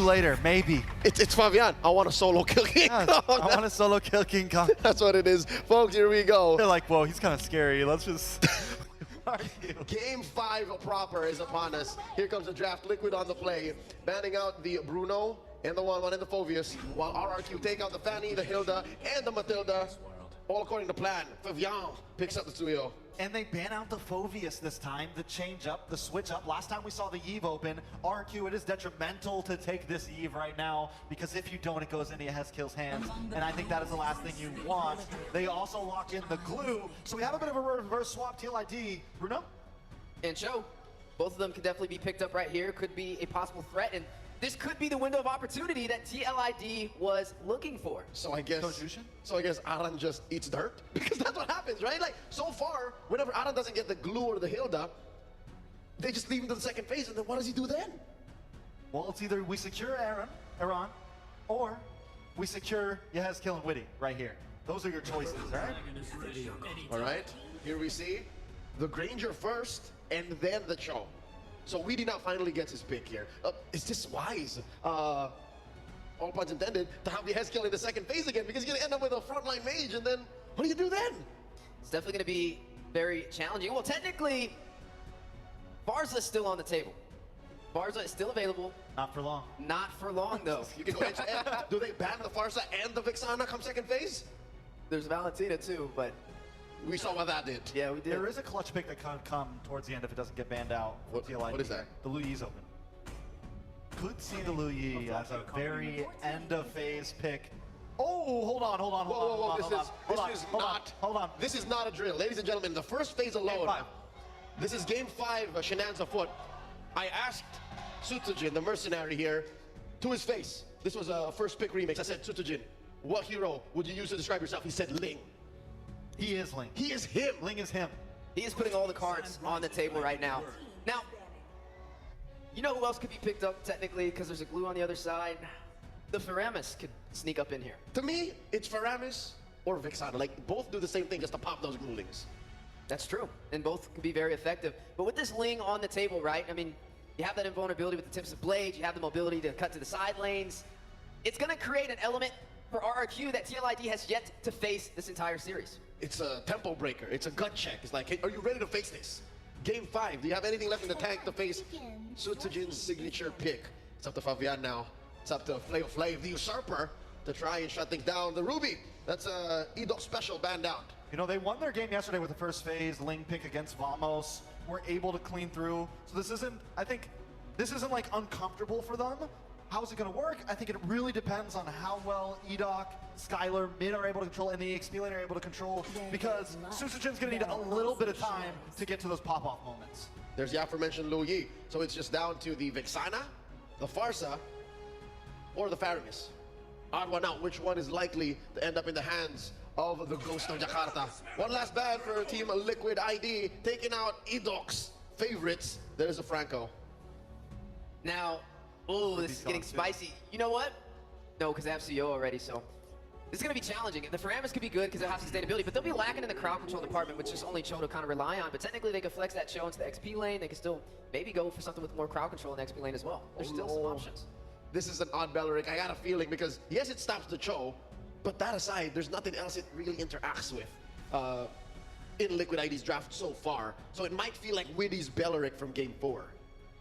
Later, maybe. It's Fabian. I want a solo kill King Kong. Yes, I want to solo kill King Kong. That's what it is. Folks, here we go. They're like, whoa, he's kind of scary. Let's just... Game 5 proper is upon us. Here comes the draft. Liquid on the play. Banning out the Bruno and the 1-1 and the Phoveus, while RRQ take out the Fanny, the Hilda, and the Matilda. All according to plan. Fabian picks up the Tsuyo. And they ban out the Phoveus this time, the change up, the switch up. Last time we saw the Eve open. RQ, it is detrimental to take this Eve right now, because if you don't, it goes into Heskill's hands. And I think that is the last thing you want. They also lock in the glue. So we have a bit of a reverse swap TLID. Bruno? And Cho, both of them could definitely be picked up right here. Could be a possible threat. And this could be the window of opportunity that TLID was looking for. So I guess Aran just eats dirt, because that's what happens, right? Like, so far, whenever Aran doesn't get the glue or the Hilda, they just leave him to the second phase, and then what does he do then? Well, it's either we secure Aran, or we secure Heskil and Witty right here. Those are your choices, right? All right, here we see the Granger first, and then the Cho. So Weedy now finally gets his pick here. Is this wise? All puns intended, to have the Heskil in the second phase again, because you're gonna end up with a frontline mage, and then what do you do then? It's definitely gonna be very challenging. Well, technically, Barza's still on the table. Barza is still available. Not for long. Not for long, though. You can go edge to edge. Do they ban the Farsa and the Vixana come second phase? There's Valentina too, but we saw what that did. yeah, we did. There is a clutch pick that can come towards the end if it doesn't get banned out. What is that? The Lu Yi's open. Could see the Lu Yi as a very end of phase pick. Oh, hold on. This is not a drill. Ladies and gentlemen, the first phase alone. This is game 5, Shenan's afoot. I asked Tsutujin, the mercenary here, to his face. This was a first pick remix. I said, Tsutujin, what hero would you use to describe yourself? He said, Ling. He is Ling. He is him. Ling is him. He is putting all the cards on the table right now. Now, you know who else could be picked up technically, because there's a glue on the other side? The Faramis could sneak up in here. To me, it's Faramis or Vixana. Like, both do the same thing, just to pop those glue lings. That's true, and both can be very effective. But with this Ling on the table, right, I mean, you have that invulnerability with the tips of blades, you have the mobility to cut to the side lanes. It's gonna create an element for RRQ that TLID has yet to face this entire series. It's a tempo breaker. It's a gut check. It's like, hey, are you ready to face this? Game 5, do you have anything left in the tank to face Tsutujin's signature pick? It's up to Fabian now. It's up to Flav, the Usurper, to try and shut things down. The Ruby, that's a Edo special banned out. You know, they won their game yesterday with the first phase, Ling pick against Vamos. Were able to clean through. So this isn't, I think, this isn't like uncomfortable for them. How's it gonna work? I think it really depends on how well Edoc, Skylar, Mid are able to control, and the XP lane are able to control, because Tsutujin's gonna need a little bit of time to get to those pop-off moments. There's the aforementioned Lu Yi. So it's just down to the Vixana, the Farsa, or the Faramis. Odd one out, which one is likely to end up in the hands of the Ghost of Jakarta. One last ban for Team Liquid ID, taking out Edoc's favorites. There's a Franco. Now, oh, this is getting spicy. You know what? No, because they have CO already, so this is going to be challenging. The Faramis could be good because they'll have sustainability, but they'll be lacking in the crowd control department, which is only Cho to kind of rely on. But technically, they can flex that Cho into the XP lane. They can still maybe go for something with more crowd control in the XP lane as well. There's still some options. This is an odd Belleric. I got a feeling, because yes, it stops the Cho, but that aside, there's nothing else it really interacts with in Liquid ID's draft so far. So it might feel like Widdy's Belleric from game 4.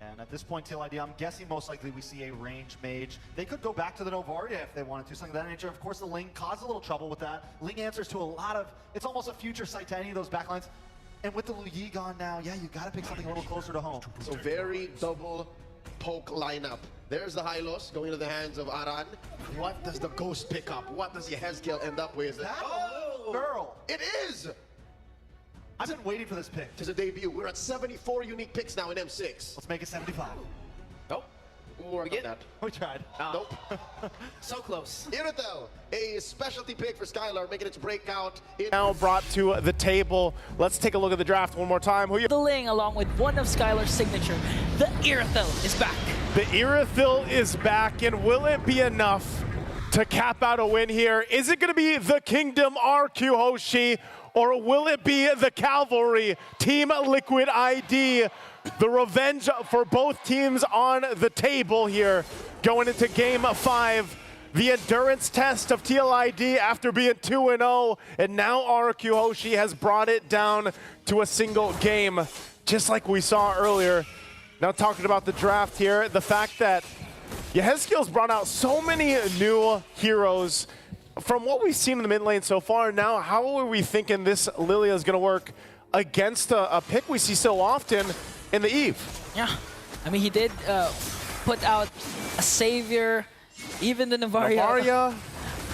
And at this point, TLID, I'm guessing most likely we see a range mage. They could go back to the Novaria if they wanted to, something of that nature. Of course, the Ling caused a little trouble with that. Ling answers to a lot of, it's almost a future sight to any of those backlines. And with the Lu Yi gone now, yeah, you gotta pick something a little closer to home. So very double poke lineup. There's the Hylos going into the hands of Aran. What does the Ghost pick up? What does Heskil end up with? Oh, girl. It is! I've been waiting for this pick. It's a debut. We're at 74 unique picks now in M6. Let's make it 75. Nope. More than that. We tried. Nope. So close. Iratel, a specialty pick for Skylar, making its breakout. Now brought to the table. Let's take a look at the draft one more time. The Ling, along with one of Skylar's signature, the Iratel is back. The Irathil is back, and will it be enough to cap out a win here? Is it going to be the Kingdom RQ Hoshi, or will it be the Cavalry, Team Liquid ID? The revenge for both teams on the table here. going into Game 5. The endurance test of TLID after being 2-0, and now RQ Hoshi has brought it down to a single game, just like we saw earlier. Now talking about the draft here, the fact that Yehezkiel's brought out so many new heroes. From what we've seen in the mid lane so far, now how are we thinking this Lilia is going to work against a pick we see so often in the Eve? Yeah, I mean, he did put out a savior, even the Navaria.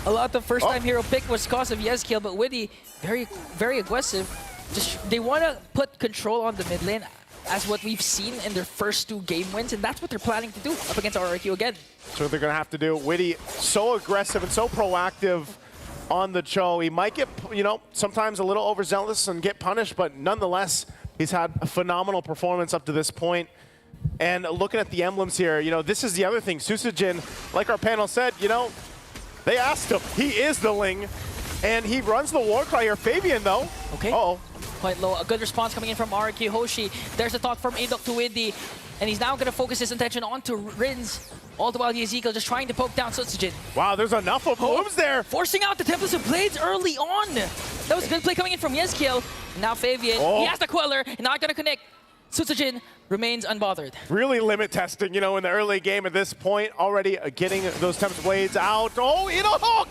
A lot of the first-time hero pick was cause of Yehezkiel, but Witty, very aggressive. Just they want to put control on the mid lane, as what we've seen in their first 2 game wins, and that's what they're planning to do up against RRQ again. So they're going to have to do. Witty, so aggressive and so proactive on the Cho. He might get, you know, sometimes a little overzealous and get punished, but nonetheless, he's had a phenomenal performance up to this point. And looking at the emblems here, you know, this is the other thing. Susujin, like our panel said, you know, they asked him. He is the Ling, and he runs the war cry here. Fabian, though. Okay. Uh-oh. Quite low. A good response coming in from RQ Hoshi. There's a thought from Adok to Widdy, and he's now going to focus his attention onto Rins. All the while, Yehezkiel just trying to poke down Susujin. Wow, there's enough of blooms there. Forcing out the Tempest of Blades early on. That was a good play coming in from Yehezkiel. Now Fabian, he has the Queller, not going to connect. Susujin remains unbothered. Really limit testing, you know, in the early game at this point, already getting those Tempest Blades out. Oh, in a hook!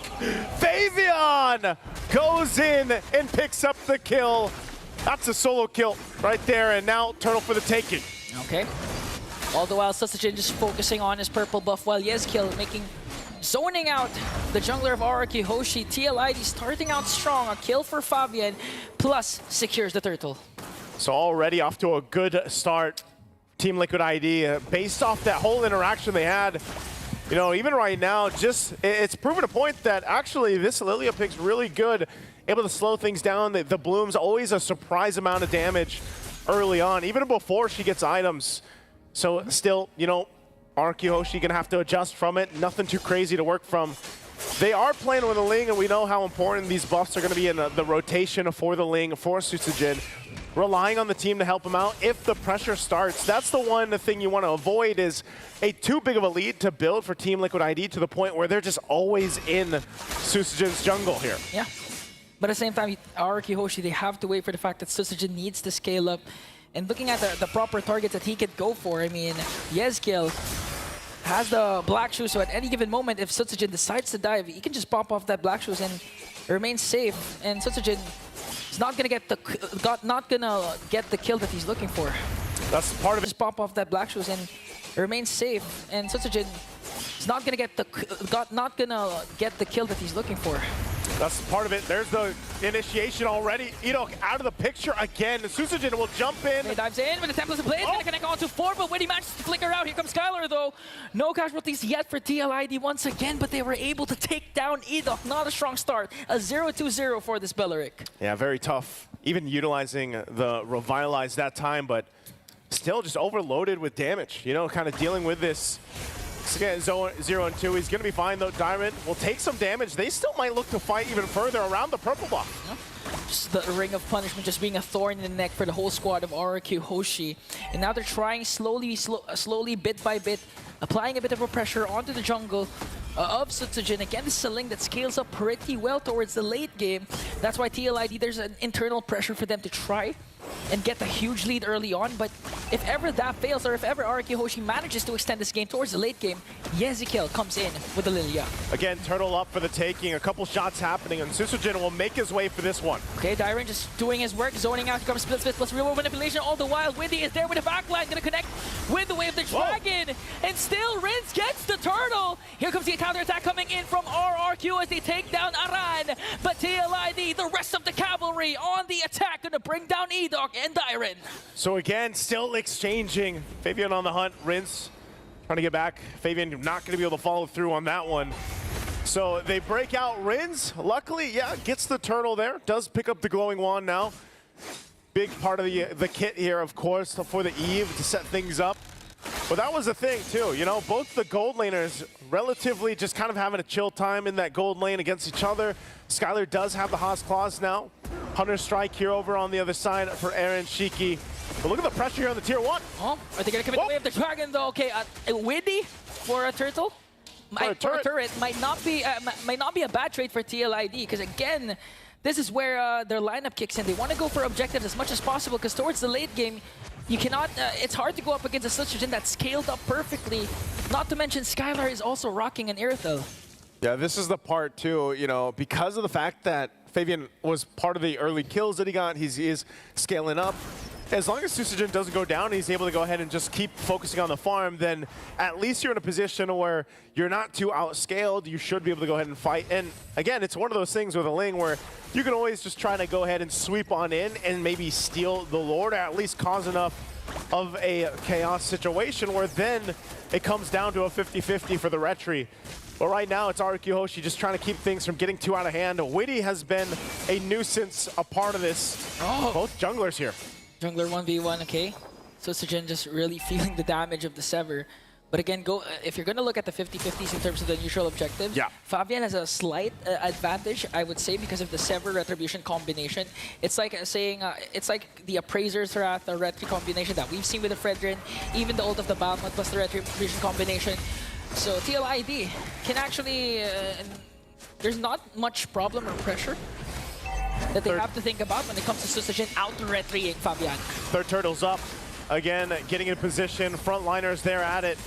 Fabian goes in and picks up the kill. That's a solo kill right there, and now Turtle for the taking. Okay. All the while, Susujin just focusing on his purple buff, while Yehezkiel zoning out the jungler of RRQ Hoshi. TLID starting out strong, a kill for Fabian, plus secures the turtle. So already off to a good start, Team Liquid ID, based off that whole interaction they had. You know, even right now, just it's proven a point that actually this Lilia pick's really good, able to slow things down. The bloom's always a surprise amount of damage early on, even before she gets items. So still, you know, RQ Hoshi gonna have to adjust from it. Nothing too crazy to work from. They are playing with a Ling, and we know how important these buffs are gonna be in the rotation for the Ling, for Susujin. Relying on the team to help him out if the pressure starts. That's the one thing you want to avoid, is a too big of a lead to build for Team Liquid ID to the point where they're just always in Susujin's jungle here. Yeah, but at the same time, RQ Hoshi, they have to wait for the fact that Susujin needs to scale up. And looking at the proper targets that he could go for, I mean, Yehezkiel has the Black Shoes, so at any given moment, if Susujin decides to dive, he can just pop off that Black Shoes and remain safe. And Susujin is not gonna get the kill that he's looking for. That's part of it. Just pop off that Black Shoes and remain safe. And Susujin is not gonna get the kill that he's looking for. That's part of it. There's the initiation already. Edok out of the picture again. Susujin will jump in. He dives in with the Tempest of Blades, gonna connect onto 4, but Witty manages to flicker out. Here comes Skylar though. No casualties yet for TLID once again, but they were able to take down Edok. Not a strong start. A 0-2-0 for this Belleric. Yeah, very tough. Even utilizing the Revitalize that time, but still just overloaded with damage. You know, kind of dealing with this. Again, 0 and 2. He's going to be fine, though. Diamond will take some damage. They still might look to fight even further around the purple buff. Yeah. Just the Ring of Punishment just being a thorn in the neck for the whole squad of RRQ Hoshi. And now they're trying slowly, bit by bit, applying a bit of a pressure onto the jungle of Susujin. Again, this is a Ling that scales up pretty well towards the late game. That's why TLID, there's an internal pressure for them to try and get a huge lead early on, but if ever that fails, or if ever RQ Hoshi manages to extend this game towards the late game, Yehezkiel comes in with the Lilia. Again, Turtle up for the taking, a couple shots happening, and Susujin will make his way for this one. Okay, Dyron just doing his work, zoning out, here comes Split plus real world manipulation, all the while Widdy is there with the backline, gonna connect with the Wave of the Dragon, and still Rins gets the Turtle! Here comes the counter attack coming in from RRQ as they take down Aran, but TLID, the rest of the cavalry on the attack, gonna bring down Edok and Dyron. So again, still exchanging. Fabian on the hunt, Rins trying to get back. Fabian not going to be able to follow through on that one. So they break out Rins. Luckily, yeah, gets the turtle there. Does pick up the glowing wand now. Big part of the kit here, of course, for the Eve to set things up. But that was the thing, too. You know, both the gold laners relatively just kind of having a chill time in that gold lane against each other. Skylar does have the Haas Claws now. Hunter Strike here over on the other side for Aaron Shiki. But look at the pressure here on the tier 1. Oh, are they going to commit the way of the dragon though? Okay, Widdy for a turtle. For a turret might not be a bad trade for TLID, because again, this is where their lineup kicks in. They want to go for objectives as much as possible, because towards the late game, you cannot. It's hard to go up against a Sutsujin that's scaled up perfectly. Not to mention, Skylar is also rocking an Irithel. Yeah, this is the part too. You know, because of the fact that Fabian was part of the early kills that he got, he is scaling up. As long as Sutsujin doesn't go down, he's able to go ahead and just keep focusing on the farm, then at least you're in a position where you're not too outscaled. You should be able to go ahead and fight. And again, it's one of those things with a Ling where you can always just try to go ahead and sweep on in and maybe steal the Lord, or at least cause enough of a chaos situation where then it comes down to a 50-50 for the Retri. But right now, it's RQ Hoshi just trying to keep things from getting too out of hand. Widdy has been a nuisance, a part of this. Oh. Both junglers here. Jungler 1v1, okay. Sutsujin just really feeling the damage of the Sever. But again, if you're going to look at the 50-50s in terms of the neutral objectives, yeah. Fabian has a slight advantage, I would say, because of the Sever Retribution combination. It's like saying, it's like the Appraiser's Wrath, the Retri combination that we've seen with the Fredrin, even the ult of the Balmut plus the Retribution combination. So TLID can actually, there's not much problem or pressure that they have to think about when it comes to Sutsujin out-retrying Fabian. Third turtle's up. Again, getting in position. Frontliners there at it.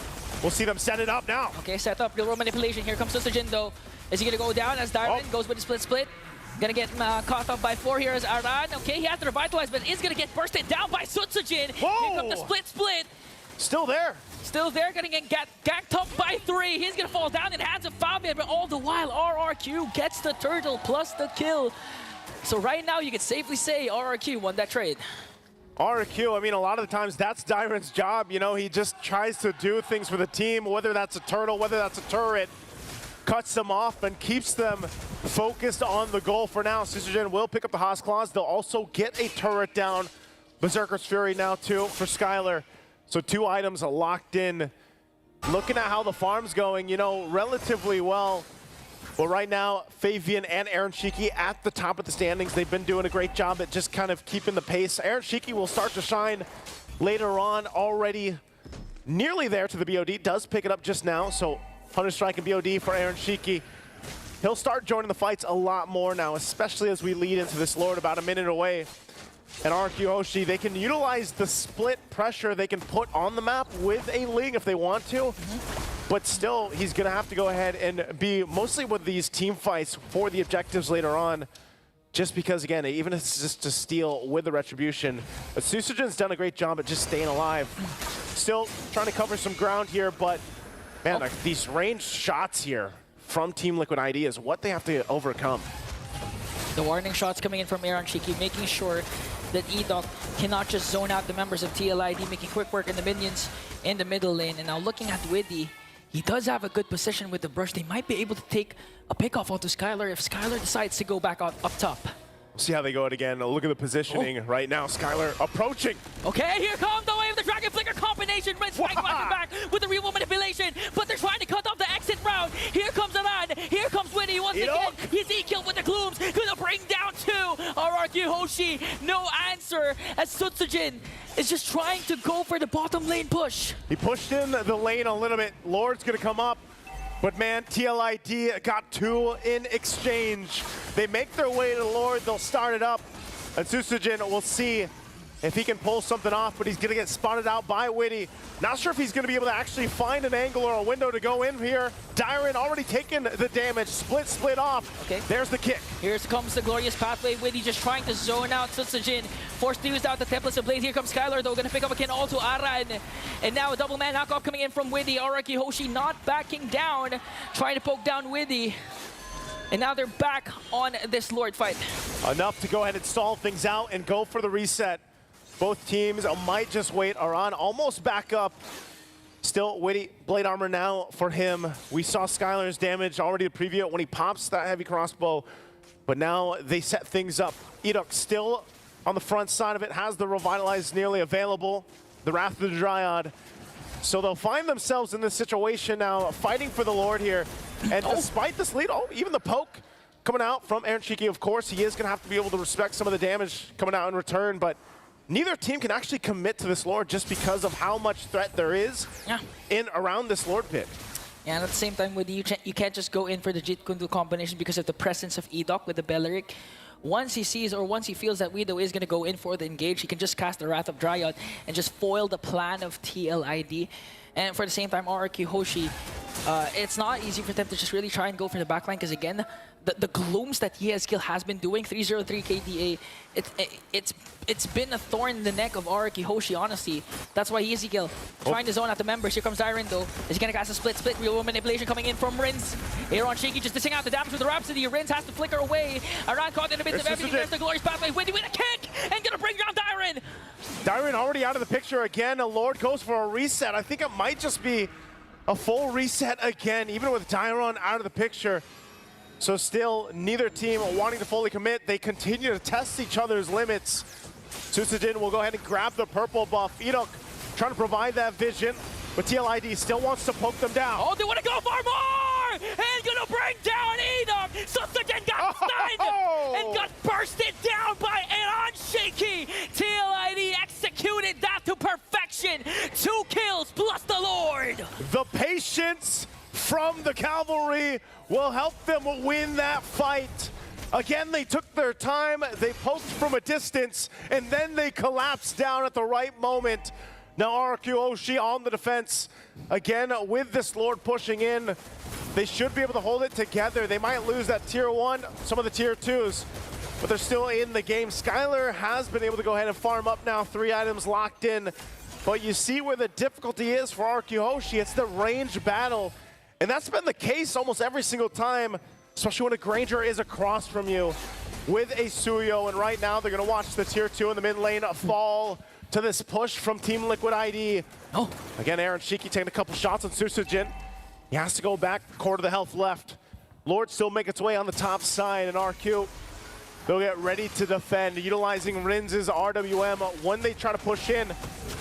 We'll see them set it up now. Okay, set up. Real world manipulation. Here comes Sutsujin though. Is he gonna go down as Darwin goes with the split? Gonna get caught up by 4 here as Aran. Okay, he has to revitalize, but is gonna get bursted down by Sutsujin. Whoa! Here comes the split. Still there. Still there, gonna get ganked up by 3. He's gonna fall down in the hands of Fabian, but all the while, RRQ gets the turtle plus the kill. So right now, you can safely say RRQ won that trade. RQ, I mean, a lot of the times that's Dyron's job. You know, he just tries to do things for the team, whether that's a turtle, whether that's a turret, cuts them off and keeps them focused on the goal for now. Sutsujin will pick up the Haas Claws. They'll also get a turret down. Berserker's Fury now too for Skylar. So 2 items locked in. Looking at how the farm's going, you know, relatively well. Well, right now, Fabian and Aaron Shiki at the top of the standings. They've been doing a great job at just kind of keeping the pace. Aaron Shiki will start to shine later on, already nearly there to the BOD. Does pick it up just now, so Hunter Strike and BOD for Aaron Shiki. He'll start joining the fights a lot more now, especially as we lead into this Lord about a minute away. And RQ Hoshi, they can utilize the split pressure they can put on the map with a Ling if they want to. But still, he's going to have to go ahead and be mostly with these team fights for the objectives later on. Just because, again, even if it's just to steal with the Retribution, Sutsujin's done a great job at just staying alive. Still trying to cover some ground here, but man, like, these ranged shots here from Team Liquid ID is what they have to overcome. The warning shots coming in from Aaron Shiki, making sure that Edok cannot just zone out the members of TLID, making quick work in the minions in the middle lane. And now looking at Widdy, he does have a good position with the brush. They might be able to take a pick-off onto Skylar if Skylar decides to go back up top. We'll see how they go at again. Look at the positioning right now. Skylar approaching. Okay, here comes the way of the Dragon Flicker combination. Red Spike back with the real manipulation, but they're trying to cut off the exit route. Here comes Aran. Here comes Widdy once again. He's E-killed with the glooms. Gonna bring down 2. RRQ Hoshi, no answer as Sutsujin is just trying to go for the bottom lane push. He pushed in the lane a little bit. Lord's gonna come up. But man, TLID got 2 in exchange. They make their way to Lord, they'll start it up. And Sutsujin, we'll see if he can pull something off, but he's gonna get spotted out by Widdy. Not sure if he's gonna be able to actually find an angle or a window to go in here. Dyron already taken the damage, split off. Okay. There's the kick. Here comes the glorious pathway. Widdy just trying to zone out Sutsujin. Forced to use out the Templars of Blaze. Here comes Skylar though, gonna pick up again all to Aran. And now a double man knockoff coming in from Widdy. RRQ Hoshi not backing down, trying to poke down Widdy. And now they're back on this Lord fight. Enough to go ahead and stall things out and go for the reset. Both teams might just wait. Aran almost back up. Still, Widdy, blade armor now for him. We saw Skylar's damage already to preview it when he pops that heavy crossbow. But now they set things up. Edok still on the front side of it, has the Revitalize nearly available. The Wrath of the Dryad. So they'll find themselves in this situation now, fighting for the Lord here. And despite this lead, even the poke coming out from Aaron Shiki, of course. He is going to have to be able to respect some of the damage coming out in return, but neither team can actually commit to this Lord just because of how much threat there is in around this Lord pit. Yeah, and at the same time, with you can't just go in for the Jeet Kune Do combination because of the presence of Edok with the Belleric. Once he sees or once he feels that Widow is going to go in for the engage, he can just cast the Wrath of Dryad and just foil the plan of TLID. And for the same time, RRQ Hoshi, it's not easy for them to just really try and go for the backline because, again, the glooms that Yeskill has been doing, 303 KDA, it's been a thorn in the neck of RRQ Hoshi, honestly. That's why Yeskill trying to zone out the members. Here comes Dyron, though. Is he going to cast a split? Real world manipulation coming in from Rins. Aaron Shiki just dishing out the damage with the Rhapsody. Rins has to flicker away. Aran caught in a bit of everything. There's the Glorious Pathway. Windy with a kick and going to bring down Dyron. Dyron already out of the picture again. A Lord goes for a reset. I think it might just be a full reset again, even with Dyron out of the picture. So still, neither team wanting to fully commit. They continue to test each other's limits. Susujin will go ahead and grab the purple buff. Edok trying to provide that vision, but TLID still wants to poke them down. Oh, they want to go for more! And gonna bring down Edok! Susujin got stunned and got bursted down by Aaron Shiki! TLID executed that to perfection! 2 kills plus the Lord! The patience from the Cavalry will help them win that fight. Again, they took their time, they poked from a distance, and then they collapsed down at the right moment. Now RRQ Hoshi on the defense. Again, with this Lord pushing in, they should be able to hold it together. They might lose that tier 1, some of the tier 2s, but they're still in the game. Skylar has been able to go ahead and farm up now, 3 items locked in. But you see where the difficulty is for RRQ Hoshi. It's the range battle. And that's been the case almost every single time, especially when a Granger is across from you with a Suyo. And right now, they're going to watch the tier 2 in the mid lane fall to this push from Team Liquid ID. Oh, Again, Aaron Shiki taking a couple shots on Susujin. He has to go back, quarter of the health left. Lord still make its way on the top side, and RQ, they'll get ready to defend, utilizing Rin's RWM when they try to push in.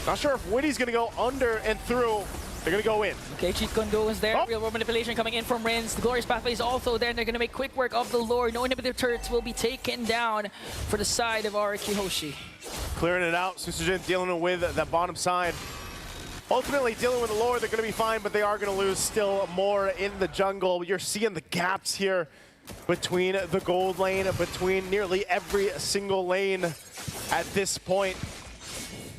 Not sure if Witty's going to go under and through. They're going to go in. okay, Jeet Kune Do is there. Real world manipulation coming in from Rins. The Glorious Pathway is also there, and they're going to make quick work of the Lord. No inhibitor turrets will be taken down for the side of RRQ Hoshi. Clearing it out. Susujin dealing with that bottom side. Ultimately dealing with the Lord, they're going to be fine, but they are going to lose still more in the jungle. You're seeing the gaps here between the gold lane, between nearly every single lane at this point.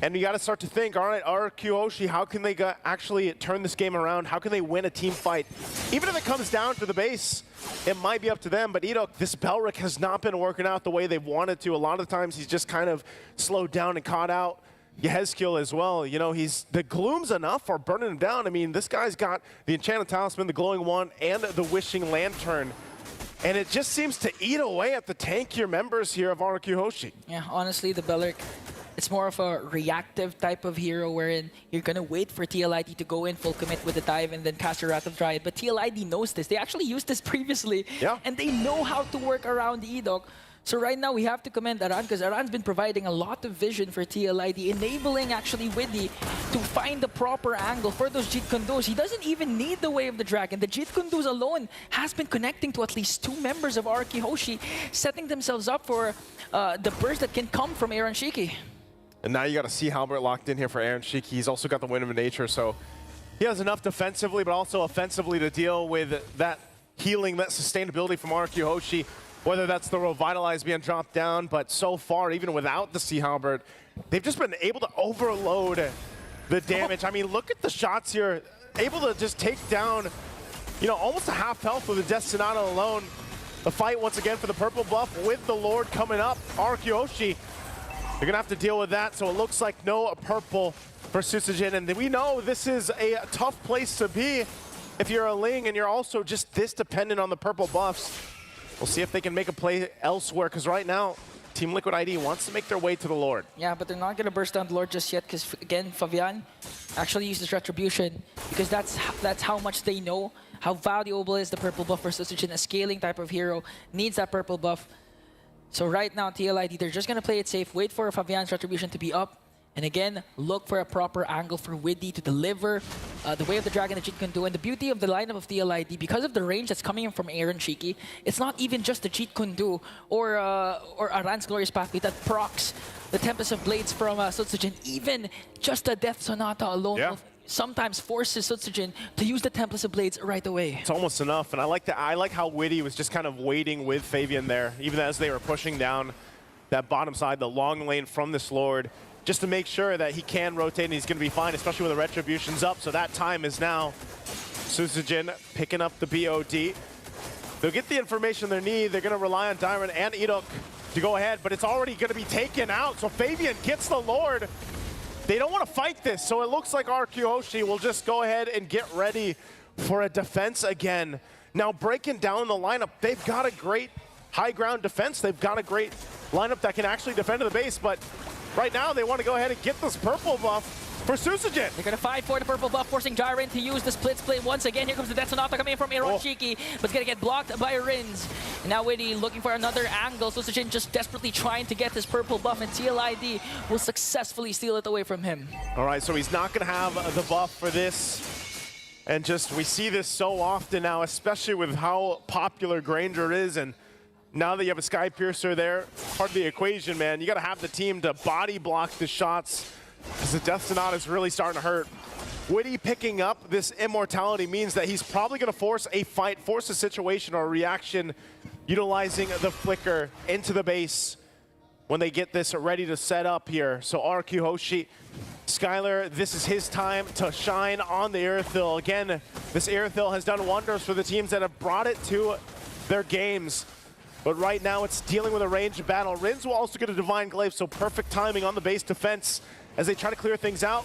And you got to start to think, all right, RRQ Hoshi, how can they actually turn this game around? How can they win a team fight? Even if it comes down to the base, it might be up to them. But Edok, this Belleric has not been working out the way they've wanted to. A lot of the times he's just kind of slowed down and caught out. Yeskill as well. You know, the Gloom's enough for burning him down. I mean, this guy's got the Enchanted Talisman, the Glowing Wand, and the Wishing Lantern. And it just seems to eat away at the tankier members here of RRQ Hoshi. Yeah, honestly, the Belleric, it's more of a reactive type of hero wherein you're going to wait for TLID to go in full commit with the dive and then cast a Wrath of Dryad. But TLID knows this. They actually used this previously. Yeah. And they know how to work around Edok. So right now we have to commend Aran because Aran's been providing a lot of vision for TLID, enabling actually Widdy to find the proper angle for those Jeet Kune Dos. He doesn't even need the Way of the Dragon. The Jeet Kune Dos alone has been connecting to at least 2 members of RRQ Hoshi, setting themselves up for the burst that can come from Aaron Shiki. And now you got to see Halbert locked in here for Aaron Shiki. He's also got the Wind of Nature, so he has enough defensively, but also offensively to deal with that healing, that sustainability from RRQ Hoshi. Whether that's the Revitalize being dropped down, but so far, even without the Sea Halberd, they've just been able to overload the damage. I mean, look at the shots here. Able to just take down, you know, almost a half health with the Destinado alone. The fight once again for the purple buff with the Lord coming up. RRQ Hoshi, they're gonna have to deal with that, so it looks like no purple for Susujin. And we know this is a tough place to be if you're a Ling and you're also just this dependent on the purple buffs. We'll see if they can make a play elsewhere, because right now, Team Liquid ID wants to make their way to the Lord. Yeah, but they're not going to burst down the Lord just yet, because again, Fabian actually uses Retribution, because that's how much they know how valuable is the purple buff for Susujin. A scaling type of hero needs that purple buff. So right now, TLID, they're just going to play it safe, wait for Fabian's Retribution to be up, And again, look for a proper angle for Widdy to deliver the way of the dragon that Cheat can do. And the beauty of the lineup of TLID, because of the range that's coming in from Aaron Cheeky, it's not even just the Cheat can do or Aran's Glorious Pathway that procs the Tempest of Blades from Sutsujin. Even just the Death Sonata alone will sometimes forces Sutsujin to use the Tempest of Blades right away. It's almost enough, and I like how Widdy was just kind of waiting with Fabian there, even as they were pushing down that bottom side, the long lane from this Lord, just to make sure that he can rotate and he's going to be fine, especially when the Retribution's up. So that time is now. Sutsujin picking up the BOD. They'll get the information they need. They're going to rely on Dairon and Edok to go ahead, but it's already going to be taken out. So Fabian gets the Lord. They don't want to fight this, so it looks like RQ Hoshi will just go ahead and get ready for a defense again. Now breaking down the lineup, they've got a great high ground defense. They've got a great lineup that can actually defend to the base, but right now they want to go ahead and get this purple buff for Sutsujin. They're going to fight for the purple buff, forcing Dairon to use the split split once again. Here comes the Death Sonata coming in from Iroshiki, but it's going to get blocked by Rins. And now Widdy looking for another angle. Sutsujin just desperately trying to get this purple buff, and TLID will successfully steal it away from him. All right, so he's not going to have the buff for this. And just, we see this so often now, especially with how popular Granger is. And now that you have a Sky Piercer there, part of the equation, man, you got to have the team to body block the shots, because the Death Sonata is really starting to hurt. Widdy picking up this immortality means that he's probably going to force a fight, force a situation or a reaction, utilizing the flicker into the base when they get this ready to set up here. So RQ Hoshi, Skylar, this is his time to shine on the Aerithil. Again, this Aerithil has done wonders for the teams that have brought it to their games. But right now it's dealing with a ranged battle. Rins will also get a Divine Glaive, so perfect timing on the base defense as they try to clear things out.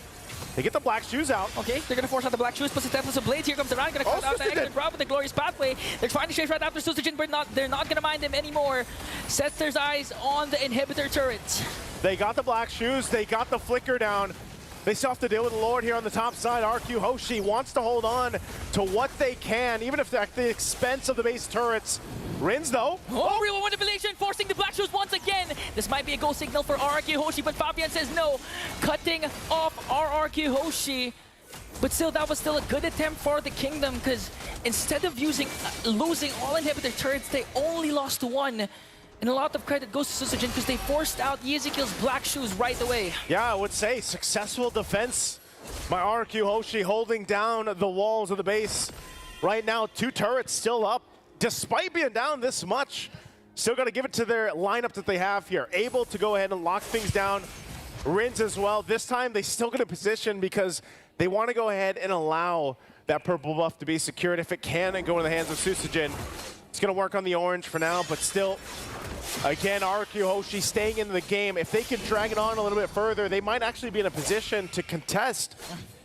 They get the black shoes out. Okay, they're going to force out the black shoes, plus the Tempest of Blades. Here comes the Ryan, going to cut out the exit route with the Glorious Pathway. They're trying to chase right after Sutsujin, but they're not going to mind him anymore. Sets their eyes on the inhibitor turrets. They got the black shoes, they got the flicker down. They still have to deal with the Lord here on the top side. RQ Hoshi wants to hold on to what they can, even if they're at the expense of the base turrets. Rins though. Oh, real manipulation, forcing the black shoes once again. This might be a go signal for RRQ Hoshi, but Fabian says no. Cutting off RRQ Hoshi. But still, that was still a good attempt for the Kingdom, because instead of losing all inhibitor turrets, they only lost one. And a lot of credit goes to Sutsujin because they forced out Yezekill's black shoes right away. Yeah, I would say successful defense by RQ Hoshi, holding down the walls of the base. Right now, 2 turrets still up. Despite being down this much, still got to give it to their lineup that they have here. Able to go ahead and lock things down. Rins as well. This time, they still get a position because they want to go ahead and allow that purple buff to be secured if it can and go in the hands of Sutsujin. It's going to work on the orange for now, but still, again, RQ Hoshi staying in the game. If they can drag it on a little bit further, they might actually be in a position to contest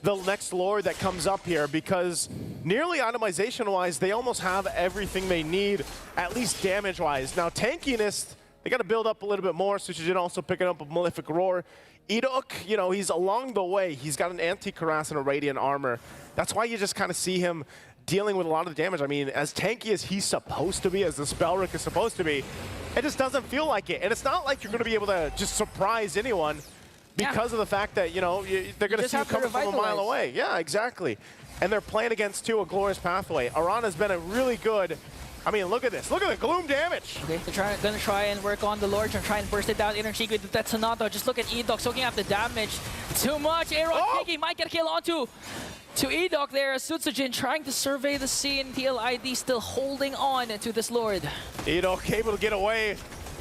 the next Lord that comes up here, because nearly itemization-wise, they almost have everything they need, at least damage-wise. Now, tankiness, they got to build up a little bit more. Sutsujin also picking up a Malefic Roar. Edok, you know, he's along the way. He's got an anti-Cuirass and a Radiant Armor. That's why you just kind of see him dealing with a lot of the damage. I mean, as tanky as he's supposed to be, as the Spellrick is supposed to be, it just doesn't feel like it. And it's not like you're going to be able to just surprise anyone because of the fact that, you know, they're going to see you coming from a mile away. Yeah, exactly. And they're playing against, too, a Glorious Pathway. Aran has been a really good... I mean, look at this. Look at the Gloom damage. Okay, they're going to try and work on the Lord and try and burst it down. Inner Cheek with that Sonata. Just look at Edok soaking up the damage. Too much. Aaron Cheeky might get a kill onto Edok there. Sutsujin trying to survey the scene. TLID still holding on to this Lord. Edok able to get away.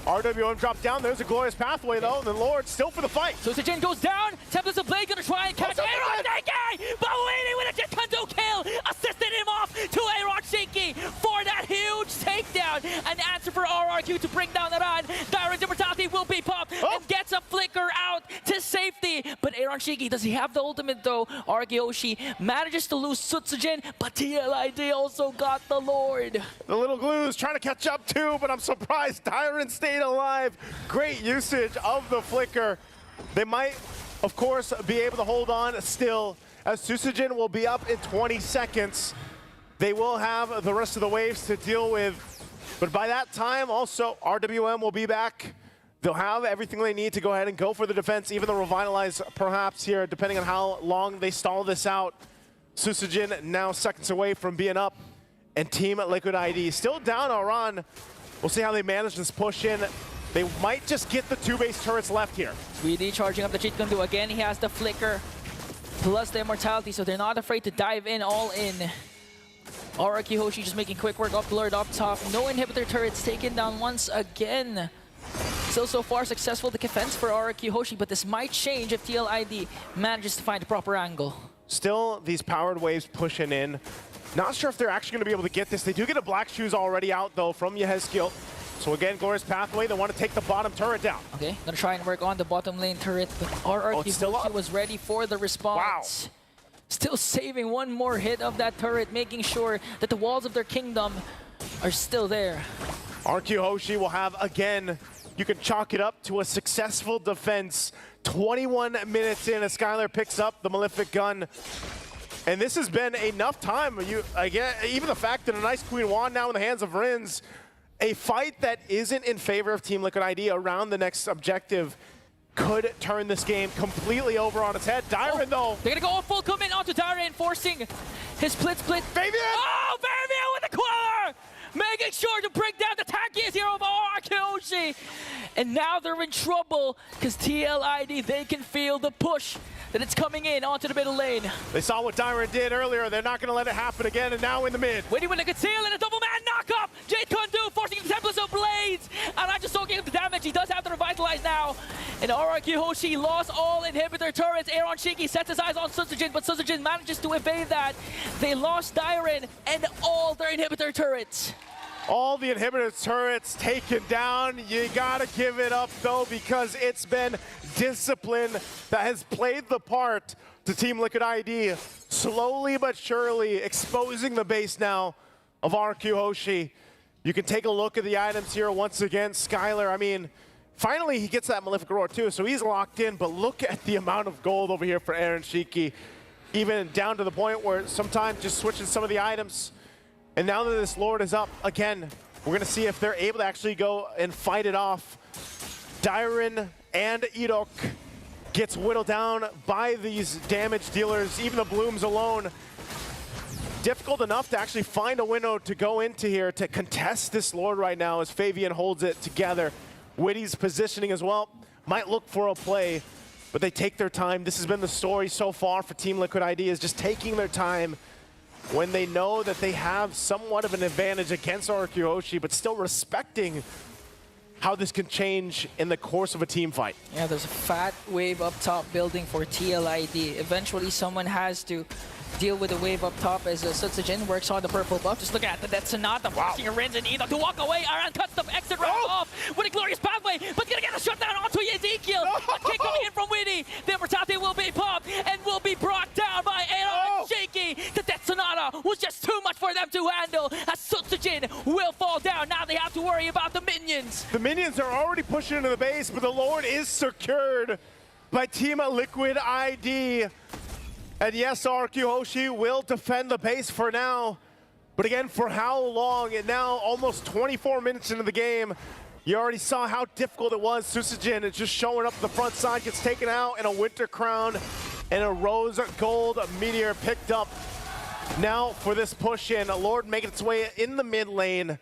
RWM dropped down. There's a Glorious Pathway, though. The Lord still for the fight. Sutsujin goes down. Tempest of Blade going to try and catch Aaron Cheeky, but waiting with a Jitkundo kill. Assisted him off to Aaron Cheeky for that huge takedown. An answer for RRQ to bring down Aran. Dairon's immortality will be popped and gets a flicker out to safety. But Aaron Cheeky, does he have the ultimate, though? RQ Hoshi manages to lose Sutsujin, but TLID also got the Lord. The little Glue's trying to catch up, too, but I'm surprised Dairon stayed alive. Great usage of the flicker. They might, of course, be able to hold on still, as Sutsujin will be up in 20 seconds. They will have the rest of the waves to deal with, but by that time, also, RWM will be back. they'll have everything they need to go ahead and go for the defense, even the Revitalize perhaps here, depending on how long they stall this out. Susujin now seconds away from being up, and Team Liquid ID still down a run. We'll see how they manage this push in. They might just get the 2 base turrets left here. Sweetie charging up the Cheat Gundu again. He has the flicker plus the immortality, so they're not afraid to dive in all in. RRQ Hoshi just making quick work up Lord up top. No inhibitor turrets taken down once again. Still so far successful the defense for RRQ Hoshi, but this might change if TLID manages to find a proper angle. Still, these powered waves pushing in. Not sure if they're actually going to be able to get this. They do get a Black Shoes already out, though, from Yehezkiel. So again, Glorious Pathway, they want to take the bottom turret down. Okay, gonna try and work on the bottom lane turret, but RRQ Hoshi was ready for the response. Wow. Still saving one more hit of that turret, making sure that the walls of their kingdom are still there. RQ Hoshi will have, again, you can chalk it up to a successful defense. 21 minutes in as Skylar picks up the Malefic gun. And this has been enough time. Even the fact that a nice Queen Wand now in the hands of Rins, a fight that isn't in favor of Team Liquid ID around the next objective could turn this game completely over on its head. Dyron, though. They're gonna go full commit onto Dyron, forcing his split. Fabian! Oh, Fabian with the Queller! Making sure to break down the tankiest hero of RRQ Hoshi. And now they're in trouble because TLID, they can feel the push that it's coming in onto the middle lane. They saw what Dyron did earlier. They're not going to let it happen again, and now in the mid. Waiting with a conceal and a double man knock-up. Jade Kundu forcing the Templars of Blades. And I'm just soaking up the damage. He does have to revitalize now. And RRQ Hoshi lost all inhibitor turrets. Aaron Shiki sets his eyes on Susujin, but Susujin manages to evade that. They lost Dyron and all their inhibitor turrets. All the inhibitor turrets taken down. You gotta give it up though, because it's been discipline that has played the part to Team Liquid ID, slowly but surely exposing the base now of RQ Hoshi. You can take a look at the items here once again. Skylar, I mean, finally he gets that Malefic Roar too, so he's locked in, but look at the amount of gold over here for Aaron Shiki, even down to the point where sometimes just switching some of the items. And now that this Lord is up, again, we're going to see if they're able to actually go and fight it off. Dyron and Edok gets whittled down by these damage dealers, even the Blooms alone. Difficult enough to actually find a window to go into here to contest this Lord right now as Fabian holds it together. Witty's positioning as well. Might look for a play, but they take their time. This has been the story so far for Team Liquid ID, is just taking their time when they know that they have somewhat of an advantage against RQ Hoshi, but still respecting how this can change in the course of a team fight. Yeah, there's a fat wave up top building for TLID. Eventually someone has to deal with the wave up top as Susujin works on the purple buff. Just look at that Sonata forcing Rins and Edok to walk away. Aran cuts the exit route off with a glorious pathway, but gonna get a shutdown onto Ezekiel. A kick coming in from Witty. The Immortality will be popped and will be brought down by Aaron Shaky. The Death Sonata was just too much for them to handle as Susujin will fall down. Now they have to worry about the minions. The minions are already pushing into the base, but the Lord is secured by Team Liquid ID. And yes, RQ Hoshi will defend the base for now. But again, for how long? And now almost 24 minutes into the game, you already saw how difficult it was. Susujin is just showing up the front side, gets taken out, and a Winter Crown and a Rose Gold Meteor picked up. Now for this push in, Lord making its way in the mid lane.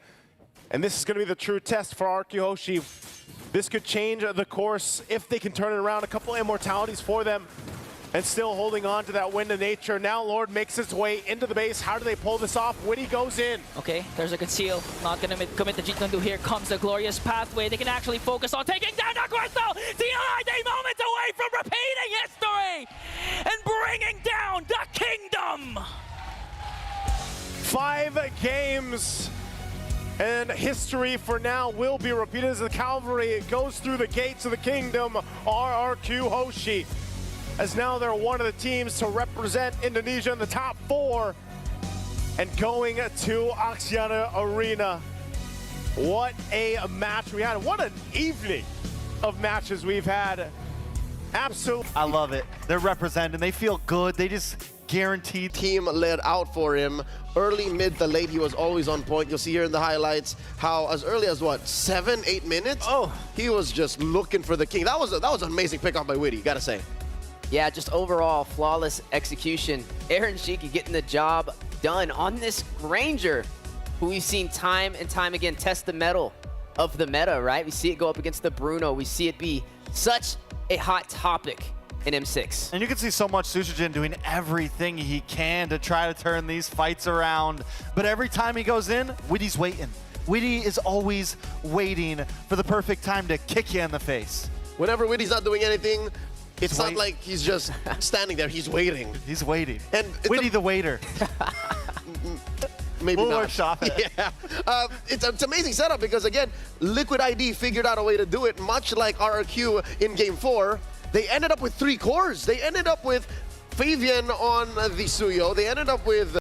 And this is going to be the true test for RQ Hoshi. This could change the course if they can turn it around. A couple immortalities for them. And still holding on to that Wind of Nature. Now Lord makes its way into the base. How do they pull this off? Witty goes in. Okay, there's a conceal. Not gonna commit the Jeet Kune Do. Here comes the glorious pathway. They can actually focus on taking down the Crystal. TLID moments away from repeating history and bringing down the kingdom. 5 games. And history for now will be repeated as the Cavalry goes through the gates of the kingdom. RRQ Hoshi, as now they're one of the teams to represent Indonesia in the top 4 and going to Axiana Arena. What a match we had. What an evening of matches we've had. Absolutely. I love it. They're representing. They feel good. They just guaranteed. Team laid out for him. Early, mid to late, he was always on point. You'll see here in the highlights how as early as what, 7-8 minutes? Oh. He was just looking for the king. That was an amazing pick off by Witty, gotta say. Yeah, just overall flawless execution. Aaron Shiki getting the job done on this Granger, who we've seen time and time again test the mettle of the meta, right? We see it go up against the Bruno. We see it be such a hot topic in M6. And you can see so much Sushijin doing everything he can to try to turn these fights around. But every time he goes in, Witty's waiting. Witty is always waiting for the perfect time to kick you in the face. Whenever Witty's not doing anything, it's not wait. like he's just standing there, he's waiting. He's waiting. And it's Witty the waiter. Maybe We'll not. workshop it. Yeah. It's amazing setup because, again, Liquid ID figured out a way to do it, much like RRQ in Game 4. They ended up with 3 cores. They ended up with Fabian on the Suyo. They ended up with